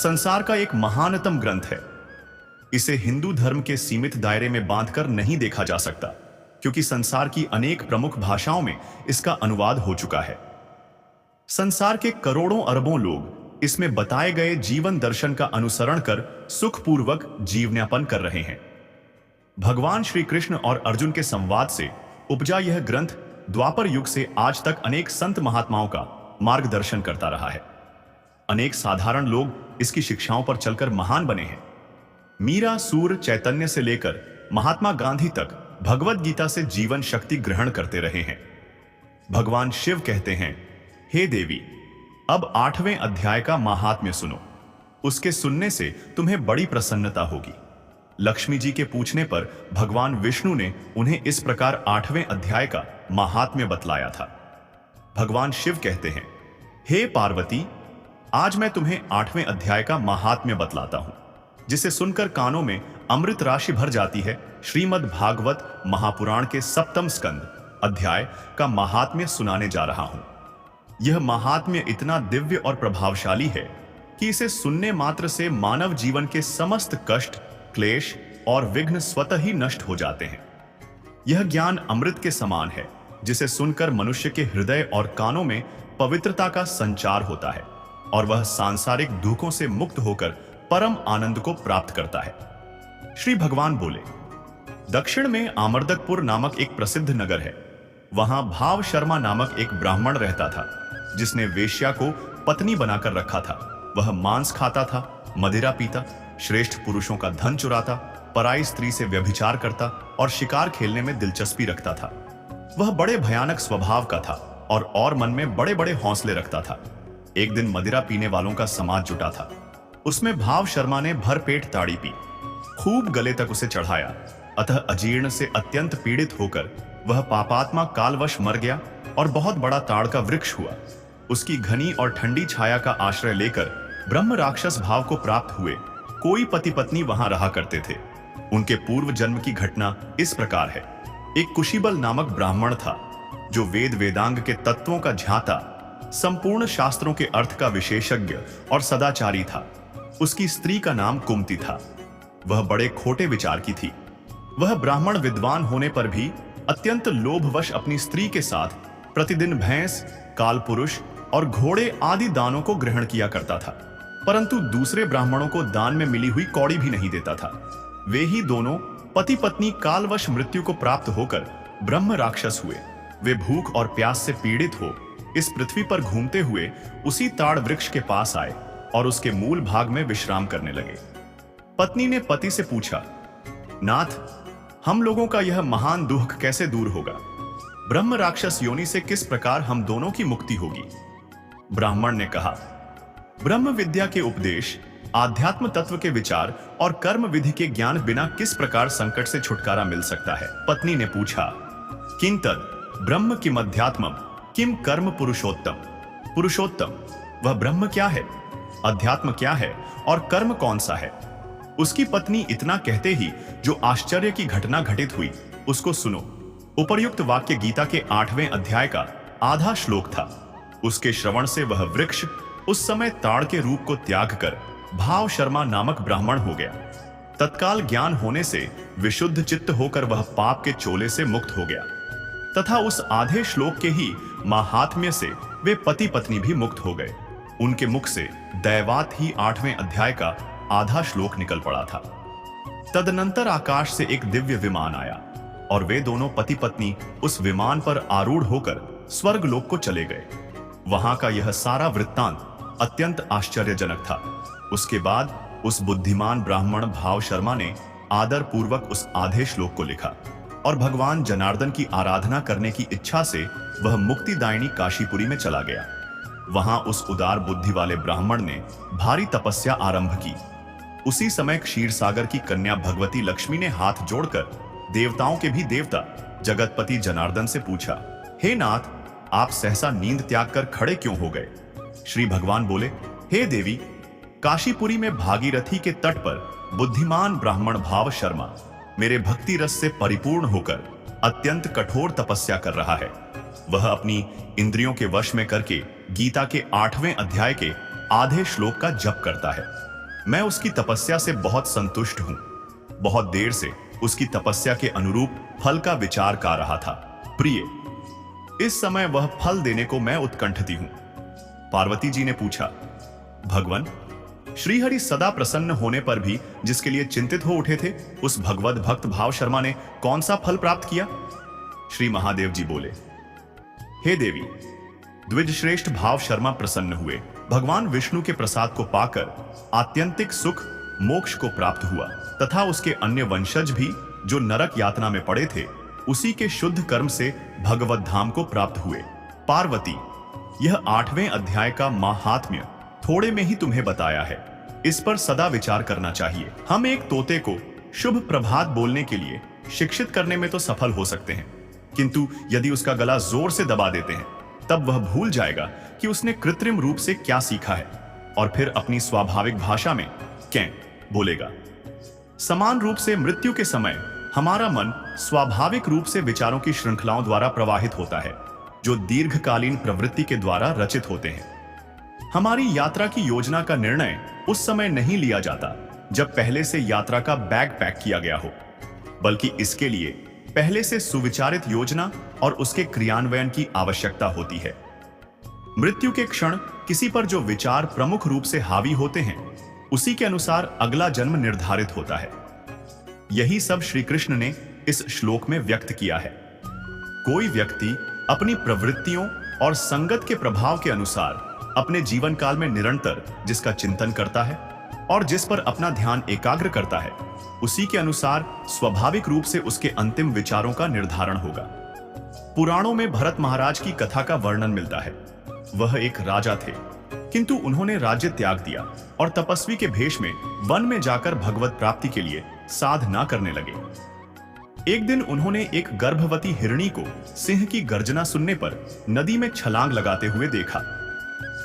संसार का एक महानतम ग्रंथ है। इसे हिंदू धर्म के सीमित दायरे में बांधकर नहीं देखा जा सकता, क्योंकि संसार की अनेक प्रमुख भाषाओं में इसका अनुवाद हो चुका है। संसार के करोड़ों अरबों लोग इसमें बताए गए जीवन दर्शन का अनुसरण कर सुखपूर्वक जीवनयापन कर रहे हैं। भगवान श्री कृष्ण और अर्जुन के संवाद से उपजा यह ग्रंथ द्वापर युग से आज तक अनेक संत महात्माओं का मार्गदर्शन करता रहा है। अनेक साधारण लोग इसकी शिक्षाओं पर चलकर महान बने हैं। मीरा, सूर्य, चैतन्य से लेकर महात्मा गांधी तक भगवद गीता से जीवन शक्ति ग्रहण करते रहे हैं। भगवान शिव कहते हैं, हे देवी, अब 8वें अध्याय का महात्म्य सुनो। उसके सुनने से तुम्हें बड़ी प्रसन्नता होगी। लक्ष्मी जी के पूछने पर भगवान विष्णु ने उन्हें इस प्रकार 8वें अध्याय का महात्म्य बतलाया था। भगवान शिव कहते हैं, हे पार्वती, आज मैं तुम्हें 8वें अध्याय का महात्म्य बतलाता हूं, जिसे सुनकर कानों में अमृत राशि भर जाती है। श्रीमद् भागवत महापुराण के 7वें स्कंद अध्याय का महात्म्य सुनाने जा रहा हूं। यह महात्म्य इतना दिव्य और प्रभावशाली है कि इसे सुनने मात्र से मानव जीवन के समस्त कष्ट, क्लेश और विघ्न स्वतः ही नष्ट हो जाते हैं। यह ज्ञान अमृत के समान है, जिसे सुनकर मनुष्य के हृदय और कानों में पवित्रता का संचार होता है और वह सांसारिक दुखों से मुक्त होकर परम आनंद को प्राप्त करता है। श्री भगवान बोले, दक्षिण में आमर्दकपुर नामक एक प्रसिद्ध नगर है। वहां भाव शर्मा नामक एक ब्राह्मण रहता था, जिसने वेश्या को पत्नी बनाकर रखा था। वह मांस खाता था, मदिरा पीता, श्रेष्ठ पुरुषों का धन चुराता, पराई स्त्री से व्यभिचार करता और शिकार खेलने में दिलचस्पी रखता था। वह बड़े भयानक स्वभाव का था और मन में बड़े बड़े हौसले रखता था। एक दिन मदिरा पीने वालों का समाज जुटा था। उसमें भाव शर्मा ने भरपेट ताड़ी पी, खूब गले तक उसे चढ़ाया। अतः अजीर्ण से अत्यंत पीड़ित होकर वह पापात्मा कालवश मर गया और बहुत बड़ा ताड़ का वृक्ष हुआ। उसकी घनी और ठंडी छाया का आश्रय लेकर ब्रह्म राक्षस भाव को प्राप्त हुए कोई पति पत्नी वहां रहा करते थे। उनके पूर्व जन्म की घटना इस प्रकार है। एक कुशीबल नामक ब्राह्मण था, जो वेद वेदांग के तत्वों का ज्ञाता, संपूर्ण शास्त्रों के अर्थ का विशेषज्ञ और सदाचारी था। उसकी स्त्री का नाम कुमति था। वह बड़े खोटे विचार की थी। वह ब्राह्मण विद्वान होने पर भी अत्यंत लोभवश अपनी स्त्री के साथ प्रतिदिन भैंस, कालपुरुष और घोड़े आदि दानों को ग्रहण किया करता था, परंतु दूसरे ब्राह्मणों को दान में मिली हुई कौड़ी भी नहीं देता था। वे ही दोनों पति पत्नी कालवश मृत्यु को प्राप्त होकर ब्रह्म राक्षस हुए। वे भूख और प्यास से पीड़ित हो इस पृथ्वी पर घूमते हुए उसी ताड़ वृक्ष के पास आए और उसके मूल भाग में विश्राम करने लगे। पत्नी ने पति से पूछा, नाथ, हम लोगों का यह महान दुख कैसे दूर होगा? ब्रह्म राक्षस योनि से किस प्रकार हम दोनों की मुक्ति होगी? ब्राह्मण ने कहा, ब्रह्म विद्या के उपदेश, आध्यात्म तत्व के विचार और कर्म विधि के ज्ञान बिना किस प्रकार संकट से छुटकारा मिल सकता है? पत्नी ने पूछा, किं तद ब्रह्म किम अध्यात्मम किम कर्म पुरुषोत्तम? पुरुषोत्तम, वह ब्रह्म क्या है, अध्यात्म क्या है और कर्म कौन सा है? उसकी पत्नी इतना कहते ही जो आश्चर्य की घटना घटित हुई उसको सुनो। उपर्युक्त वाक्य गीता के 8वें अध्याय का आधा श्लोक था। उसके श्रवण से वह वृक्ष उस समय ताड़ के रूप को त्याग कर भाव शर्मा नामक ब्राह्मण हो गया। तत्काल ज्ञान होने से विशुद्ध चित्त होकर वह पाप के चोले से मुक्त हो गया तथा उस आधे श्लोक के ही महात्म्य से वे पति पत्नी भी मुक्त हो गए। उनके मुख से दैवात ही 8वें अध्याय का आधा श्लोक निकल पड़ा था। तदनंतर आकाश से एक दिव्य विमान आया और वे दोनों पति पत्नी उस विमान पर आरूढ़ होकर स्वर्ग लोक को चले गए। वहां का यह सारा वृत्तांत अत्यंत आश्चर्यजनक था। उसके बाद उस बुद्धिमान ब्राह्मण भाव शर्मा ने आदर पूर्वक उस आधे श्लोक को लिखा और भगवान जनार्दन की आराधना करने की इच्छा से वह मुक्तिदायिनी काशीपुरी में चला गया। वहां उस उदार बुद्धि वाले ब्राह्मण ने भारी तपस्या आरंभ की। उसी समय क्षीरसागर की कन्या भगवती लक्ष्मी ने हाथ जोड़कर देवताओं के भी देवता जगतपति जनार्दन से पूछा, हे नाथ, आप सहसा नींद त्याग कर खड़े क्यों हो गए? श्री भगवान बोले, हे देवी, काशीपुरी में भागीरथी के तट पर बुद्धिमान ब्राह्मण भाव शर्मा मेरे भक्ति रस से परिपूर्ण होकर अत्यंत कठोर तपस्या कर रहा है। वह अपनी इंद्रियों के वश में करके गीता के 8वें अध्याय के आधे श्लोक का जप करता है। मैं उसकी तपस्या से बहुत संतुष्ट हूं। बहुत देर से उसकी तपस्या के अनुरूप फल का विचार कर रहा था। प्रिय, इस समय वह फल देने को मैं उत्कंठित हूं। पार्वती जी ने पूछा, भगवान, श्रीहरि सदा प्रसन्न होने पर भी जिसके लिए चिंतित हो उठे थे, उस भगवत भक्त भाव शर्मा ने कौन सा फल प्राप्त किया? श्री महादेव जी बोले, हे देवी, द्विज श्रेष्ठ भाव शर्मा प्रसन्न हुए। भगवान विष्णु के प्रसाद को पाकर आत्यंतिक सुख मोक्ष को प्राप्त हुआ तथा उसके अन्य वंशज भी जो नरक यातना में पड़े थे, उसी के शुद्ध कर्म से भगवत धाम को प्राप्त हुए। पार्वती, यह 8वें अध्याय का माहात्म्य थोड़े में ही तुम्हें बताया है। इस पर सदा विचार करना चाहिए। हम एक तोते को शुभ प्रभात बोलने के लिए शिक्षित करने में तो सफल हो सकते हैं, किंतु यदि उसका गला जोर से दबा देते हैं, तब वह भूल जाएगा कि उसने कृत्रिम रूप से क्या सीखा है और फिर अपनी स्वाभाविक भाषा में कैं बोलेगा। समान रूप से मृत्यु के समय हमारा मन स्वाभाविक रूप से विचारों की श्रृंखलाओं द्वारा प्रवाहित होता है, जो दीर्घकालीन प्रवृत्ति के द्वारा रचित होते हैं। हमारी यात्रा की योजना का निर्णय उस समय नहीं लिया जाता जब पहले से यात्रा का बैग पैक किया गया हो, बल्कि इसके लिए पहले से सुविचारित योजना और उसके क्रियान्वयन की आवश्यकता होती है। मृत्यु के क्षण किसी पर जो विचार प्रमुख रूप से हावी होते हैं, उसी के अनुसार अगला जन्म निर्धारित होता है। यही सब श्री कृष्ण ने इस श्लोक में व्यक्त किया है। कोई व्यक्ति अपनी प्रवृत्तियों और संगत के प्रभाव के अनुसार अपने जीवन काल में निरंतर जिसका चिंतन करता है और जिस पर अपना ध्यान एकाग्र करता है, उसी के अनुसार स्वाभाविक रूप से उसके अंतिम विचारों का निर्धारण होगा। पुराणों में भरत महाराज की कथा का वर्णन मिलता है। वह एक राजा थे, किंतु उन्होंने राज्य त्याग दिया और तपस्वी के भेष में वन में जाकर भगवत प्राप्ति के लिए साधना करने लगे। एक दिन उन्होंने एक गर्भवती हिरणी को सिंह की गर्जना सुनने पर नदी में छलांग लगाते हुए देखा।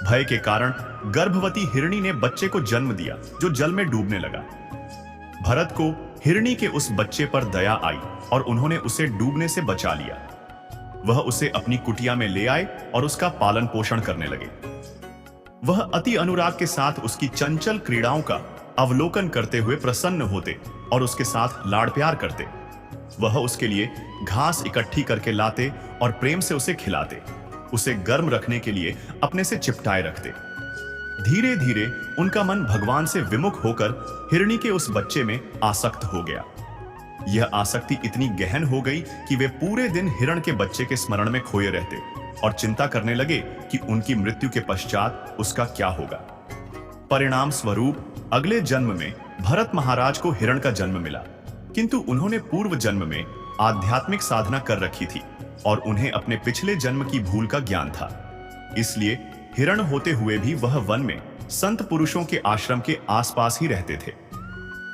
भय के कारण गर्भवती हिरणी ने बच्चे को जन्म दिया, जो जल में डूबने लगा। भरत को हिरणी के उस बच्चे पर दया आई और उन्होंने उसे डूबने से बचा लिया। वह उसे अपनी कुटिया में ले आए और उसका पालन पोषण करने लगे। वह अति अनुराग के साथ उसकी चंचल क्रीड़ाओं का अवलोकन करते हुए प्रसन्न होते और उसके साथ लाड़ प्यार करते। वह उसके लिए घास इकट्ठी करके लाते और प्रेम से उसे खिलाते। उसे गर्म रखने के लिए अपने से चिपटाए रखते। धीरे धीरे उनका मन भगवान से विमुख होकर हिरणी के उस बच्चे में आसक्त हो गया। यह आसक्ति इतनी गहन हो गई कि वे पूरे दिन हिरण के बच्चे के स्मरण में खोए रहते और चिंता करने लगे कि उनकी मृत्यु के पश्चात उसका क्या होगा। परिणाम स्वरूप अगले जन्म में भरत महाराज को हिरण का जन्म मिला, किंतु उन्होंने पूर्व जन्म में आध्यात्मिक साधना कर रखी थी और उन्हें अपने पिछले जन्म की भूल का ज्ञान था। इसलिए हिरण होते हुए भी वह वन में संत पुरुषों के आश्रम के आसपास ही रहते थे।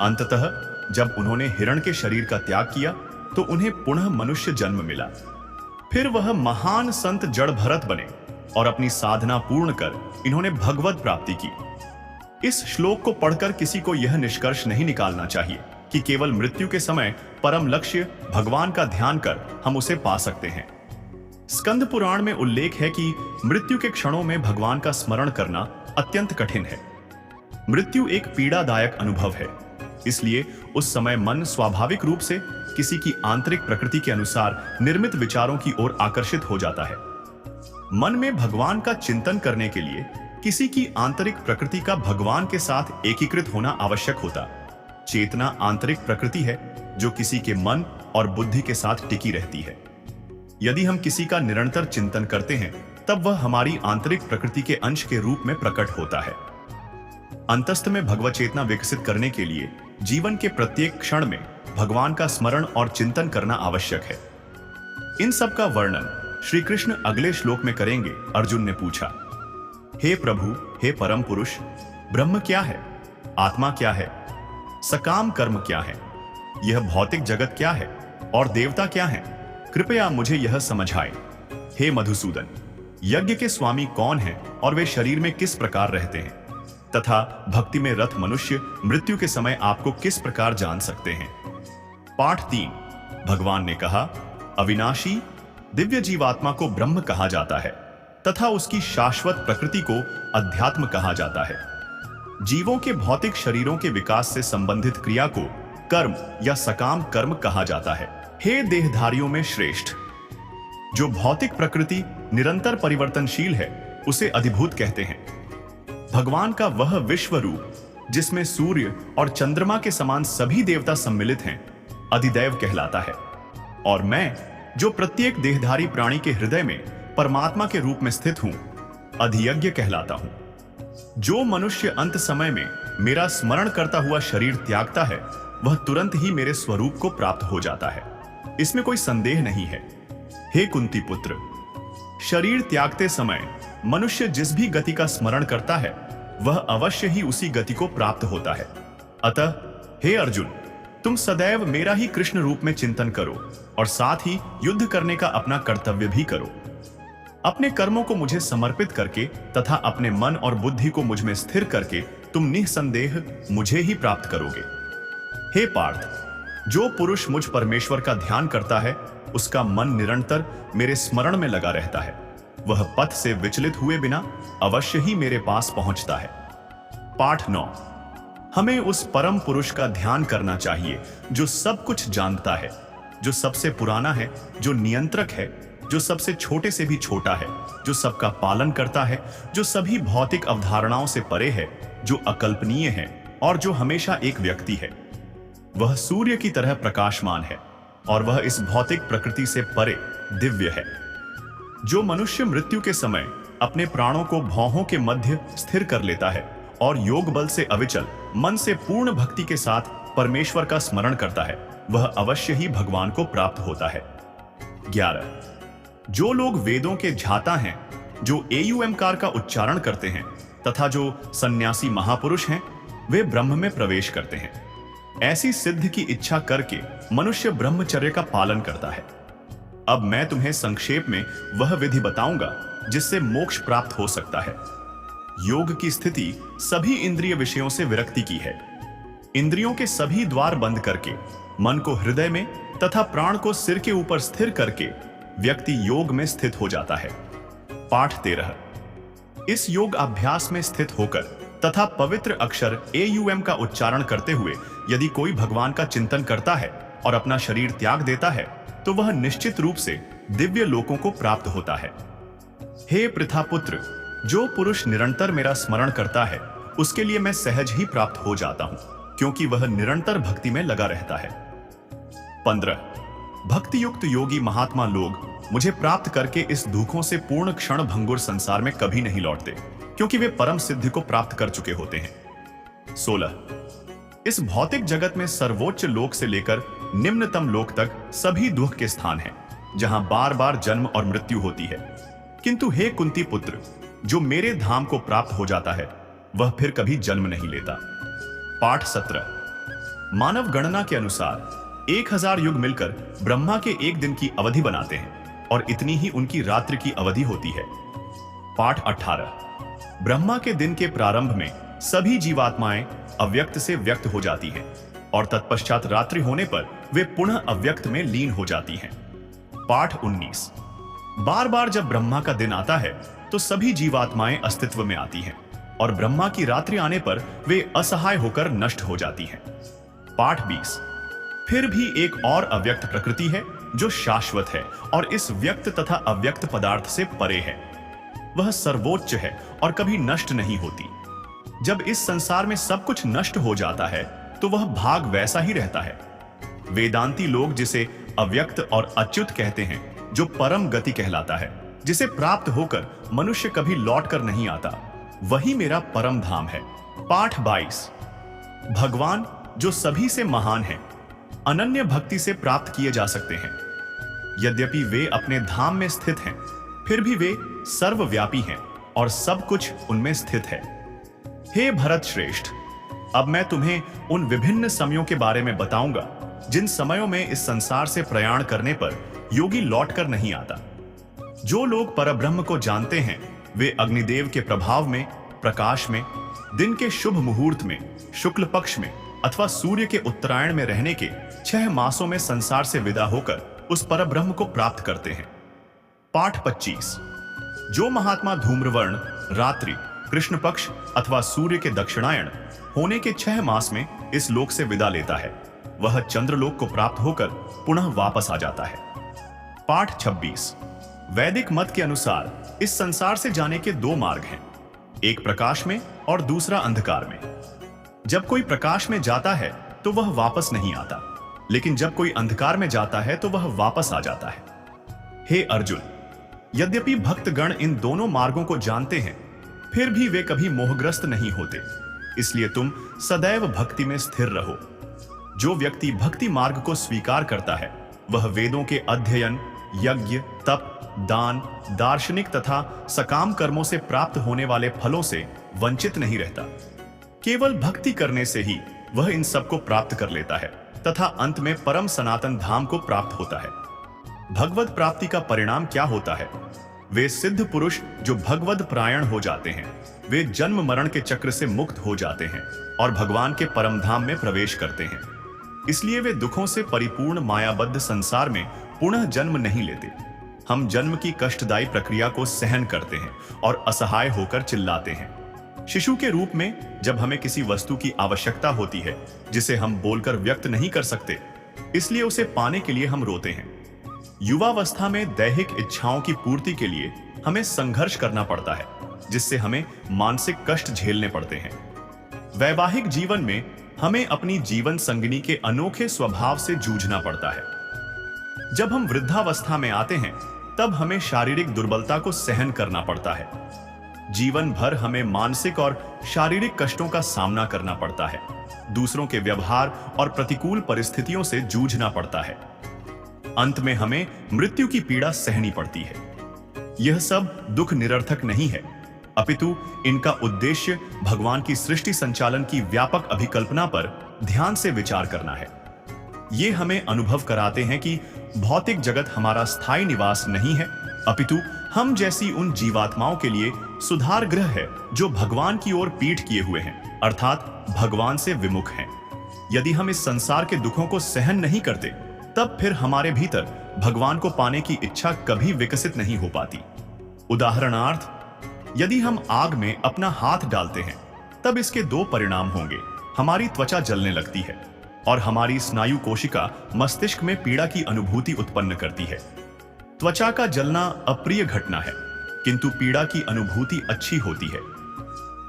अंततः जब उन्होंने हिरण के शरीर का त्याग किया तो उन्हें पुनः मनुष्य जन्म मिला। फिर वह महान संत जड़ भरत बने और अपनी साधना पूर्ण कर इन्होंने भगवत प्राप्ति की। इस श्लोक को पढ़कर किसी को यह निष्कर्ष नहीं निकालना चाहिए कि केवल मृत्यु के समय परम लक्ष्य भगवान का ध्यान कर हम उसे पा सकते हैं। स्कंद पुराण में उल्लेख है कि मृत्यु के क्षणों में भगवान का स्मरण करना अत्यंत कठिन है। मृत्यु एक पीड़ादायक अनुभव है, इसलिए उस समय मन स्वाभाविक रूप से किसी की आंतरिक प्रकृति के अनुसार निर्मित विचारों की ओर आकर्षित हो जाता है। मन में भगवान का चिंतन करने के लिए किसी की आंतरिक प्रकृति का भगवान के साथ एकीकृत होना आवश्यक होता। चेतना आंतरिक प्रकृति है जो किसी के मन और बुद्धि के साथ टिकी रहती है। यदि हम किसी का निरंतर चिंतन करते हैं, तब वह हमारी आंतरिक प्रकृति के अंश के रूप में प्रकट होता है। अंतस्थ में भगवत चेतना विकसित करने के लिए जीवन के प्रत्येक क्षण में भगवान का स्मरण और चिंतन करना आवश्यक है। इन सब का वर्णन श्री कृष्ण अगले श्लोक में करेंगे। अर्जुन ने पूछा, हे प्रभु, हे परम पुरुष, ब्रह्म क्या है? आत्मा क्या है? सकाम कर्म क्या है? यह भौतिक जगत क्या है? और देवता क्या है? कृपया मुझे यह समझाएं। हे मधुसूदन, यज्ञ के स्वामी कौन हैं और वे शरीर में किस प्रकार रहते हैं? तथा भक्ति में रत मनुष्य मृत्यु के समय आपको किस प्रकार जान सकते हैं? पाठ 3। भगवान ने कहा, अविनाशी दिव्य जीवात्मा को ब्रह्म कहा जाता है तथा उसकी शाश्वत प्रकृति को अध्यात्म कहा जाता है। जीवों के भौतिक शरीरों के विकास से संबंधित क्रिया को कर्म या सकाम कर्म कहा जाता है। हे देहधारियों में श्रेष्ठ, जो भौतिक प्रकृति निरंतर परिवर्तनशील है उसे अधिभूत कहते हैं। भगवान का वह विश्व रूप जिसमें सूर्य और चंद्रमा के समान सभी देवता सम्मिलित हैं, अधिदैव कहलाता है। और मैं जो प्रत्येक देहधारी प्राणी के हृदय में परमात्मा के रूप में स्थित हूं, अधियज्ञ कहलाता हूं। जो मनुष्य अंत समय में मेरा स्मरण करता हुआ शरीर त्यागता है, वह तुरंत ही मेरे स्वरूप को प्राप्त हो जाता है, इसमें कोई संदेह नहीं है। हे कुंती पुत्र, शरीर त्यागते समय मनुष्य जिस भी गति का स्मरण करता है, वह अवश्य ही उसी गति को प्राप्त होता है। अतः हे अर्जुन, तुम सदैव मेरा ही कृष्ण रूप में चिंतन करो और साथ ही युद्ध करने का अपना कर्तव्य भी करो। अपने कर्मों को मुझे समर्पित करके तथा अपने मन और बुद्धि को मुझ में स्थिर करके तुम निसंदेह मुझे ही प्राप्त करोगे। हे पार्थ, जो पुरुष मुझ परमेश्वर का ध्यान करता है, उसका मन निरंतर मेरे स्मरण में लगा रहता है। वह पथ से विचलित हुए बिना अवश्य ही मेरे पास पहुंचता है। पाठ 9। हमें उस परम पुरुष का ध्यान करना चाहिए जो सब कुछ जानता है, जो सबसे पुराना है, जो नियंत्रक है, जो सबसे छोटे से भी छोटा है, जो सबका पालन करता है, जो सभी भौतिक अवधारणाओं से परे है, जो अकल्पनीय है और जो हमेशा एक व्यक्ति है। वह सूर्य की तरह प्रकाशमान है और वह इस भौतिक प्रकृति से परे दिव्य है। जो मनुष्य मृत्यु के समय अपने प्राणों को भौहों के मध्य स्थिर कर लेता है और योग बल से अविचल मन से पूर्ण भक्ति के साथ परमेश्वर का स्मरण करता है, वह अवश्य ही भगवान को प्राप्त होता है। 11। जो लोग वेदों के झाता हैं, जो एयुएमकार का उच्चारण करते हैं तथा जो सन्यासी महापुरुष हैं, वे ब्रह्म में प्रवेश करते हैं। ऐसी सिद्धि की इच्छा करके मनुष्य ब्रह्मचर्य का पालन करता है। अब मैं तुम्हें संक्षेप में वह विधि बताऊंगा जिससे मोक्ष प्राप्त हो सकता है। योग की स्थिति सभी इंद्रिय विषयों से विरक्ति की है। इंद्रियों के सभी द्वार बंद करके मन को हृदय में तथा प्राण को सिर के ऊपर स्थिर करके व्यक्ति योग में स्थित हो जाता है। पाठ 13। इस योग अभ्यास में स्थित होकर तथा पवित्र अक्षर एयुएम का उच्चारण करते हुए यदि कोई भगवान का चिंतन करता है और अपना शरीर त्याग देता है, तो वह निश्चित रूप से दिव्य लोकों को प्राप्त होता है। हे पृथापुत्र, जो पुरुष निरंतर मेरा स्मरण करता है, उसके लिए मैं सहज ही प्राप्त हो जाता हूं, क्योंकि वह निरंतर भक्ति में लगा रहता है। 15। भक्ति युक्त योगी महात्मा लोग मुझे प्राप्त करके इस दुखों से पूर्ण क्षण भंगुर संसार में कभी नहीं लौटते, क्योंकि वे परम सिद्धि को प्राप्त कर चुके होते हैं। 16। इस भौतिक जगत में सर्वोच्च लोक से लेकर निम्नतम लोक तक सभी दुख के स्थान हैं, जहां बार बार जन्म और मृत्यु होती है। किंतु हे कुंती पुत्र, जो मेरे धाम को प्राप्त हो जाता है, वह फिर कभी जन्म नहीं लेता। पाठ 17। मानव गणना के अनुसार 1000 युग मिलकर ब्रह्मा के एक दिन की अवधि बनाते हैं और इतनी ही उनकी रात्रि की अवधि होती है। पाठ 18। ब्रह्मा के दिन के प्रारंभ में सभी जीवात्माएं अव्यक्त से व्यक्त हो जाती हैं और तत्पश्चात रात्रि होने पर वे पुनः अव्यक्त में लीन हो जाती हैं। पाठ 19। बार बार जब ब्रह्मा का दिन आता है तो सभी जीवात्माएं अस्तित्व में आती हैं और ब्रह्मा की रात्रि आने पर वे असहाय होकर नष्ट हो जाती हैं। पाठ 20। फिर भी एक और अव्यक्त प्रकृति है जो शाश्वत है और इस व्यक्त तथा अव्यक्त पदार्थ से परे है। वह सर्वोच्च है और कभी नष्ट नहीं होती। जब इस संसार में सब कुछ नष्ट हो जाता है तो वह भाग वैसा ही रहता है। वेदांती लोग जिसे अव्यक्त और अच्युत कहते हैं, जो परम गति कहलाता है, जिसे प्राप्त होकर मनुष्य कभी लौट कर नहीं आता, वही मेरा परम धाम है। पाठ 22। भगवान जो सभी से महान है, अनन्य भक्ति से प्राप्त किए जा सकते हैं। यद्यपि वे अपने धाम में स्थित हैं, फिर भी वे सर्वव्यापी हैं और सब कुछ उनमें स्थित है। हे भरत श्रेष्ठ, अब मैं तुम्हें उन विभिन्न समयों के बारे में बताऊंगा जिन समयों में इस संसार से प्रयाण करने पर योगी लौटकर नहीं आता। जो लोग परब्रह्म को जानते हैं, वे अग्निदेव के प्रभाव में, प्रकाश में, दिन के शुभ मुहूर्त में, शुक्ल पक्ष में अथवा सूर्य के उत्तरायण में रहने के 6 मासों में संसार से विदा होकर उस परब्रह्म को प्राप्त करते हैं। पाठ 25। जो महात्मा धूम्रवर्ण, रात्रि, कृष्ण पक्ष अथवा सूर्य के दक्षिणायन होने के 6 मास में इस लोक से विदा लेता है, वह चंद्रलोक को प्राप्त होकर पुनः वापस आ जाता है। पाठ 26। वैदिक मत के अनुसार इस संसार से जाने के 2 मार्ग हैं, एक प्रकाश में और दूसरा अंधकार में। जब कोई प्रकाश में जाता है तो वह वापस नहीं आता, लेकिन जब कोई अंधकार में जाता है तो वह वापस आ जाता है। हे अर्जुन, यद्यपि भक्तगण इन दोनों मार्गों को जानते हैं, फिर भी वे कभी मोहग्रस्त नहीं होते, इसलिए तुम सदैव भक्ति में स्थिर रहो। जो व्यक्ति भक्ति मार्ग को स्वीकार करता है, वह वेदों के अध्ययन, यज्ञ, तप, दान, दार्शनिक तथा सकाम कर्मों से प्राप्त होने वाले फलों से वंचित नहीं रहता। केवल भक्ति करने से ही वह इन सब को प्राप्त कर लेता है तथा अंत में परम सनातन धाम को प्राप्त होता है। भगवत प्राप्ति का परिणाम क्या होता है? वे सिद्ध पुरुष जो भगवद प्रायण हो जाते हैं, वे जन्म मरण के चक्र से मुक्त हो जाते हैं और भगवान के परम धाम में प्रवेश करते हैं। इसलिए वे दुखों से परिपूर्ण मायाबद्ध संसार में पुनः जन्म नहीं लेते। हम जन्म की कष्टदायी प्रक्रिया को सहन करते हैं और असहाय होकर चिल्लाते हैं। शिशु के रूप में जब हमें किसी वस्तु की आवश्यकता होती है जिसे हम बोलकर व्यक्त नहीं कर सकते, इसलिए उसे पाने के लिए हम रोते हैं। युवावस्था में दैहिक इच्छाओं की पूर्ति के लिए हमें संघर्ष करना पड़ता है, जिससे हमें मानसिक कष्ट झेलने पड़ते हैं। वैवाहिक जीवन में हमें अपनी जीवन संगिनी के अनोखे स्वभाव से जूझना पड़ता है। जब हम वृद्धावस्था में आते हैं, तब हमें शारीरिक दुर्बलता को सहन करना पड़ता है। जीवन भर हमें मानसिक और शारीरिक कष्टों का सामना करना पड़ता है। दूसरों के व्यवहार और प्रतिकूल परिस्थितियों से जूझना पड़ता है। अंत में हमें मृत्यु की पीड़ा सहनी पड़ती है। यह सब दुख निरर्थक नहीं है, अपितु इनका उद्देश्य भगवान की सृष्टि संचालन की व्यापक अभिकल्पना पर ध्यान से विचार करना है। ये हमें अनुभव कराते हैं कि भौतिक जगत हमारा स्थायी निवास नहीं है, अपितु हम जैसी उन जीवात्माओं के लिए सुधार गृह है जो भगवान की ओर पीठ किए हुए हैं, अर्थात भगवान से विमुख हैं। यदि हम इस संसार के दुखों को सहन नहीं करते, तब फिर हमारे भीतर भगवान को पाने की इच्छा कभी विकसित नहीं हो पाती। उदाहरणार्थ, यदि हम आग में अपना हाथ डालते हैं, तब इसके 2 परिणाम होंगे। हमारी त्वचा जलने लगती है और हमारी स्नायु कोशिका मस्तिष्क में पीड़ा की अनुभूति उत्पन्न करती है। त्वचा का जलना अप्रिय घटना है, किंतु पीड़ा की अनुभूति अच्छी होती है।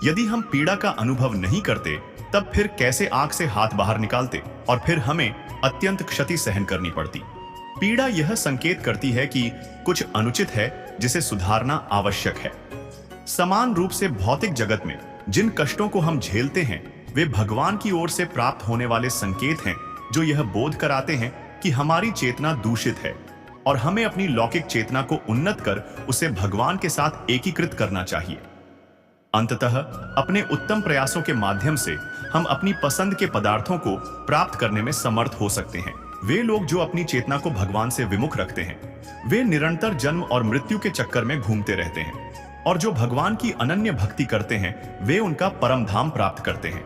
यदि हम पीड़ा का अनुभव नहीं करते, तब फिर कैसे आंख से हाथ बाहर निकालते और फिर हमें अत्यंत क्षति सहन करनी पड़ती। पीड़ा यह संकेत करती है कि कुछ अनुचित है जिसे सुधारना आवश्यक है। समान रूप से भौतिक जगत में जिन कष्टों को हम झेलते हैं, वे भगवान की ओर से प्राप्त होने वाले संकेत हैं जो यह बोध कराते हैं कि हमारी चेतना दूषित है और हमें अपनी लौकिक चेतना को उन्नत कर उसे भगवान के साथ एकीकृत करना चाहिए। अंततः अपने उत्तम प्रयासों के माध्यम से हम अपनी पसंद के पदार्थों को प्राप्त करने में समर्थ हो सकते हैं। वे लोग जो अपनी चेतना को भगवान से विमुख रखते हैं, वे निरंतर जन्म और मृत्यु के चक्कर में घूमते रहते हैं, और जो भगवान की अनन्य भक्ति करते हैं, वे उनका परम धाम प्राप्त करते हैं।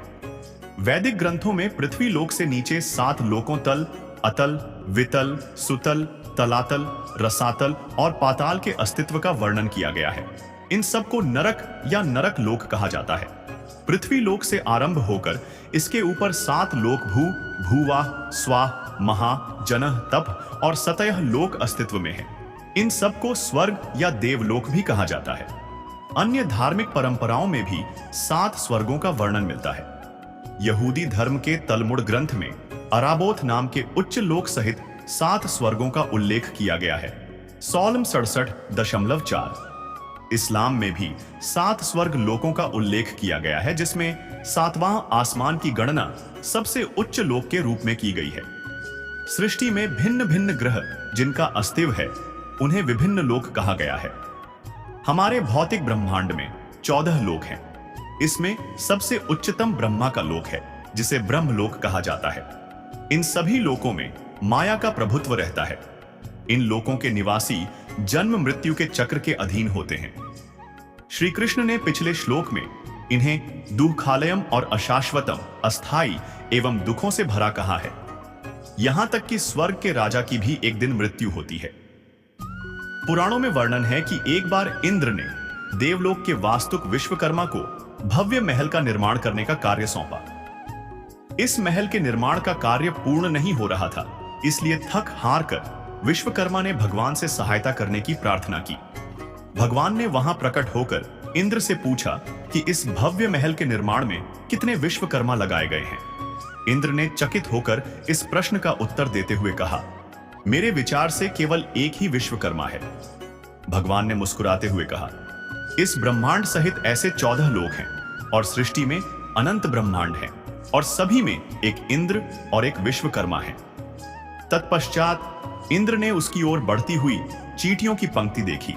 वैदिक ग्रंथों में पृथ्वी लोक से नीचे 7 लोकों तल, अतल, वितल, सुतल, तलातल, रसातल और पाताल के अस्तित्व का वर्णन किया गया है। इन सब को नरक या नरक लोक कहा जाता है। पृथ्वी लोक से आरंभ होकर इसके ऊपर 7 लोक भूवाह, स्वाह, महा, जनः, तप और सतयः लोक अस्तित्व में है। इन सब को स्वर्ग या देवलोक भी कहा जाता है। अन्य धार्मिक परंपराओं में भी 7 स्वर्गों का वर्णन मिलता है। यहूदी धर्म के तलमुड ग्रंथ में अराबोथ नाम के उच्च लोक सहित 7 स्वर्गों का उल्लेख किया गया है। सॉलम 67.4। इस्लाम में भी 7 स्वर्ग लोकों का उल्लेख किया गया है, जिसमें 7वां आसमान की गणना सबसे उच्च लोक के रूप में की गई है। सृष्टि में भिन्न भिन्न ग्रह जिनका अस्तित्व है, उन्हें विभिन्न लोक कहा गया है। हमारे भौतिक ब्रह्मांड में 14 लोक हैं। इसमें सबसे उच्चतम ब्रह्मा का लोक है, जिसे ब्रह्मलोक कहा जाता है। इन सभी लोकों में माया का प्रभुत्व रहता है। इन लोकों के निवासी जन्म मृत्यु के चक्र के अधीन होते हैं। श्री कृष्ण ने पिछले श्लोक में इन्हें दुःखालयम और अशाश्वतम, अस्थाई एवं दुखों से भरा कहा है। यहां तक कि स्वर्ग के राजा की भी एक दिन मृत्यु होती है। पुराणों में वर्णन है कि एक बार इंद्र ने देवलोक के वास्तुक विश्वकर्मा को भव्य महल का निर्माण करने का कार्य सौंपा। इस महल के निर्माण का कार्य पूर्ण नहीं हो रहा था, इसलिए थक हार कर विश्वकर्मा ने भगवान से सहायता करने की प्रार्थना की। भगवान ने वहां प्रकट होकर इंद्र से पूछा कि इस भव्य महल के निर्माण में कितने विश्वकर्मा लगाए गए हैं। इंद्र ने चकित होकर इस प्रश्न का उत्तर देते हुए कहा, मेरे विचार से केवल एक ही विश्वकर्मा है। भगवान ने मुस्कुराते हुए कहा, इस ब्रह्मांड सहित ऐसे 14 लोग हैं और सृष्टि में अनंत ब्रह्मांड हैं और सभी में एक इंद्र और एक विश्वकर्मा है। तत्पश्चात इंद्र ने उसकी ओर बढ़ती हुई चींटियों की पंक्ति देखी।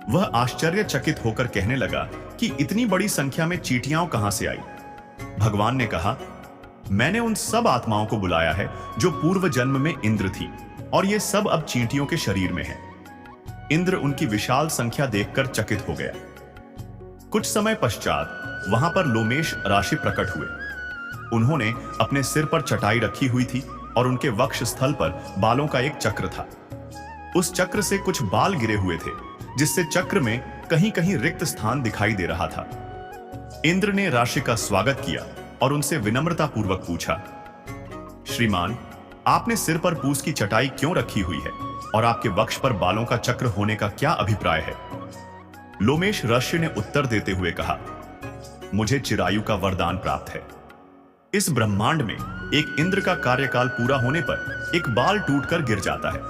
वह आश्चर्यचकित होकर कहने लगा कि इतनी बड़ी संख्या में चींटियां कहां से आई। भगवान ने कहा, मैंने उन सब आत्माओं को बुलाया है जो पूर्व जन्म में इंद्र थी और ये सब अब चींटियों के शरीर में है। इंद्र उनकी विशाल संख्या देखकर चकित हो गया। कुछ समय पश्चात वहां पर लोमेश ऋषि प्रकट हुए। उन्होंने अपने सिर पर चटाई रखी हुई थी और उनके वक्ष स्थल पर बालों का एक चक्र था। उस चक्र से कुछ बाल गिरे हुए थे, जिससे चक्र में कहीं कहीं रिक्त स्थान दिखाई दे रहा था। इंद्र ने ऋषि का स्वागत किया और उनसे विनम्रता पूर्वक पूछा, श्रीमान, आपने सिर पर पूस की चटाई क्यों रखी हुई है और आपके वक्ष पर बालों का चक्र होने का क्या अभिप्राय है? लोमेश ऋषि ने उत्तर देते हुए कहा, मुझे चिरायु का वरदान प्राप्त है। इस ब्रह्मांड में एक इंद्र का कार्यकाल पूरा होने पर एक बाल टूटकर गिर जाता है,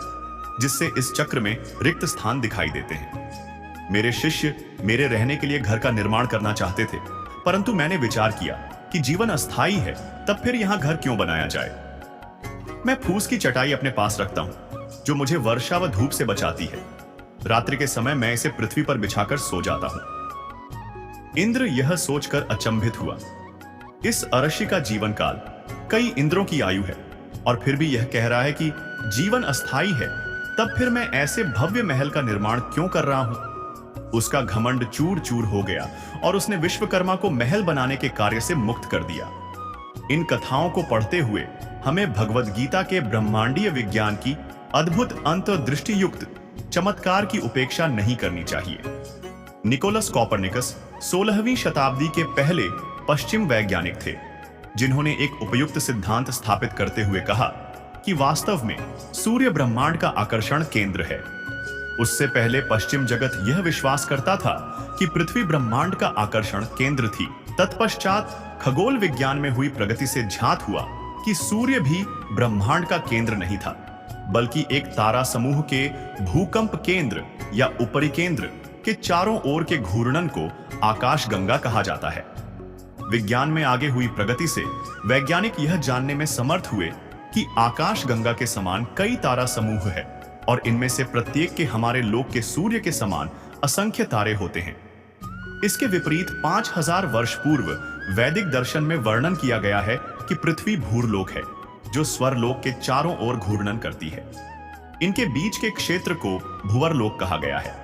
जिससे इस चक्र में रिक्त स्थान दिखाई देते हैं। मेरे शिष्य मेरे रहने के लिए घर का निर्माण करना चाहते थे, परंतु मैंने विचार किया कि जीवन अस्थायी है, तब फिर यहां घर क्यों बनाया जाए। मैं फूस की चटाई अपने पास रखता हूं, जो मुझे वर्षा व धूप से बचाती है। रात्रि के समय मैं इसे पृथ्वी पर बिछाकर सो जाता हूं। इंद्र यह सोचकर अचंभित हुआ, इस अर्षि का जीवन काल कई इंद्रों की आयु है और फिर भी यह कह रहा है कि जीवन अस्थायी है, तब फिर मैं ऐसे भव्य महल का निर्माण क्यों कर रहा हूं। उसका घमंड चूर चूर हो गया और उसने विश्वकर्मा को महल बनाने के कार्य से मुक्त कर दिया। इन कथाओं को पढ़ते हुए हमें भगवद गीता के ब्रह्मांडीय विज्ञान की अद्भुत अंतर्दृष्टि युक्त चमत्कार की उपेक्षा नहीं करनी चाहिए। निकोलस कॉपरनिकस 16वीं शताब्दी के पहले पश्चिम वैज्ञानिक थे, जिन्होंने एक उपयुक्त सिद्धांत स्थापित करते हुए कहा कि वास्तव में सूर्य ब्रह्मांड का आकर्षण केंद्र है। उससे पहले पश्चिम जगत यह विश्वास करता था कि पृथ्वी ब्रह्मांड का आकर्षण केंद्र थी। तत्पश्चात खगोल विज्ञान में हुई प्रगति से ज्ञात हुआ कि सूर्य भी ब्रह्मांड का केंद्र नहीं था, बल्कि एक तारा समूह के भूकंप केंद्र या उपरी केंद्र के चारों ओर के घूर्णन को आकाशगंगा कहा जाता है। विज्ञान में आगे हुई प्रगति से वैज्ञानिक यह जानने में समर्थ हुए कि आकाशगंगा के समान कई तारा समूह है और इनमें से प्रत्येक के हमारे लोक के सूर्य के समान असंख्य तारे होते हैं। इसके विपरीत 5000 वर्ष पूर्व वैदिक दर्शन में वर्णन किया गया है कि पृथ्वी भूरलोक है, जो स्वरलोक के चारों ओर घूर्णन करती है। इनके बीच के क्षेत्र को भुवरलोक कहा गया है,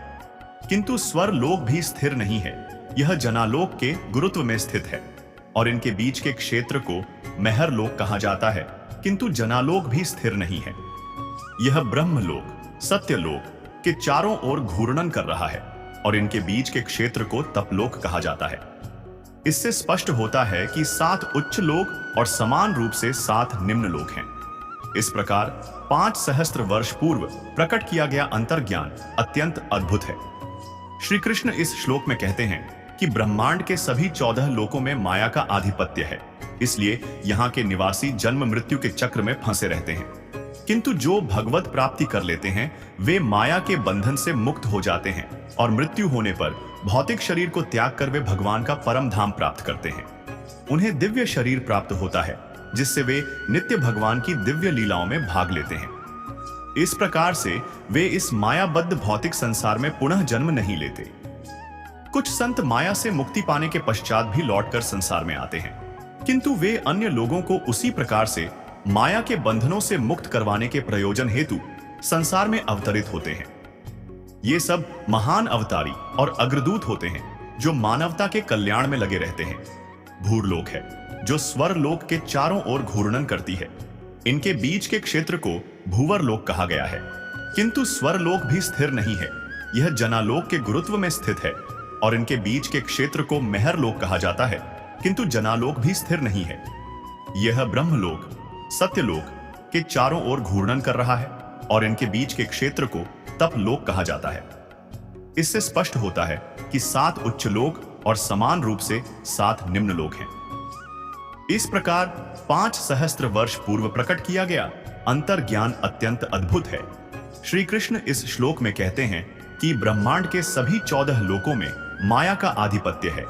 किंतु स्वरलोक भी स्थिर नहीं है। यह जनालोक के गुरुत्व में स्थित है और इनके बीच के क्षेत्र को महरलोक कहा जाता है, किंतु जनालोक भी स्थिर नहीं है। यह ब्रह्मलोक, सत्यलोक के चारों ओर घूर्णन कर रहा है और इनके बीच के क्षेत्र को तपलोक कहा जाता है। इससे स्पष्ट होता है कि 7 उच्च लोक और समान रूप से 7 निम्न लोक हैं। इस प्रकार 5 सहस्त्र वर्ष पूर्व प्रकट किया गया अंतर्ज्ञान अत्यंत अद्भुत है। श्री कृष्ण इस श्लोक में कहते हैं कि ब्रह्मांड के सभी 14 लोकों में माया का आधिपत्य है, इसलिए यहाँ के निवासी जन्म मृत्यु के चक्र में फंसे रहते हैं। किंतु जो भगवत प्राप्ति कर लेते हैं वे माया के बंधन से मुक्त हो जाते हैं और मृत्यु होने पर भौतिक शरीर को त्याग कर वे भगवान का परम धाम प्राप्त करते हैं। उन्हें दिव्य शरीर प्राप्त होता है, जिससे वे नित्य भगवान की दिव्य लीलाओं में भाग लेते हैं। इस प्रकार से वे इस मायाबद्ध भौतिक संसार में पुनः जन्म नहीं लेते। कुछ संत माया से मुक्ति पाने के पश्चात भी लौटकर संसार में आते हैं, किंतु वे अन्य लोगों को उसी प्रकार से माया के बंधनों से मुक्त करवाने के प्रयोजन हेतु संसार में अवतरित होते हैं। ये सब महान अवतारी और अग्रदूत होते हैं जो मानवता के कल्याण में लगे रहते हैं। भूरलोक है जो स्वरलोक के चारों ओर घूर्णन करती है। इनके बीच के क्षेत्र को भूवरलोक कहा गया है, किंतु स्वरलोक भी स्थिर नहीं है। यह जनालोक के गुरुत्व में स्थित है और इनके बीच के क्षेत्र को महरलोक कहा जाता है, किंतु जनालोक भी स्थिर नहीं है। यह ब्रह्मलोक, सत्यलोक के चारों ओर घूर्णन कर रहा है और इनके बीच के क्षेत्र को तपलोक कहा जाता है। इससे स्पष्ट होता है कि 7 उच्च लोक और समान रूप से 7 निम्न लोक हैं। इस प्रकार 5 सहस्त्र वर्ष पूर्व प्रकट किया गया अंतर ज्ञान अत्यंत अद्भुत है। श्री कृष्ण इस श्लोक में कहते हैं कि ब्रह्मांड के सभी 14 लोकों में माया का आधिपत्य है,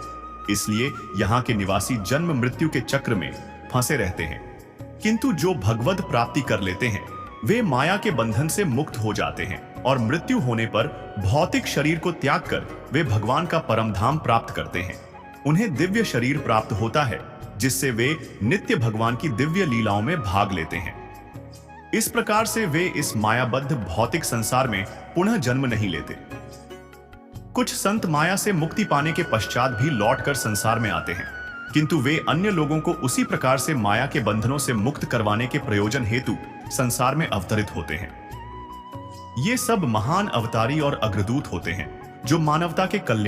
इसलिए यहाँ के निवासी जन्म मृत्यु के चक्र में फंसे रहते हैं। किंतु जो भगवद प्राप्ति कर लेते हैं वे माया के बंधन से मुक्त हो जाते हैं और मृत्यु होने पर भौतिक शरीर को त्याग कर वे भगवान का परम धाम प्राप्त करते हैं। उन्हें दिव्य शरीर प्राप्त होता है जिससे वे नित्य भगवान की दिव्य लीलाओं में भाग लेते हैं। इस प्रकार से वे इस मायाबद्ध भौतिक संसार में पुनः जन्म नहीं लेते। कुछ संत माया से मुक्ति पाने के पश्चात भी लौटकर संसार में आते हैं, किंतु वे अन्य लोगों को उसी प्रकार से माया के बंधनों से मुक्त करवाने के प्रयोजन हेतु संसार में अवतरित होते हैं। ये सब महान अवतारी और अग्रदूत होते हैं जो मानवता के कल्याण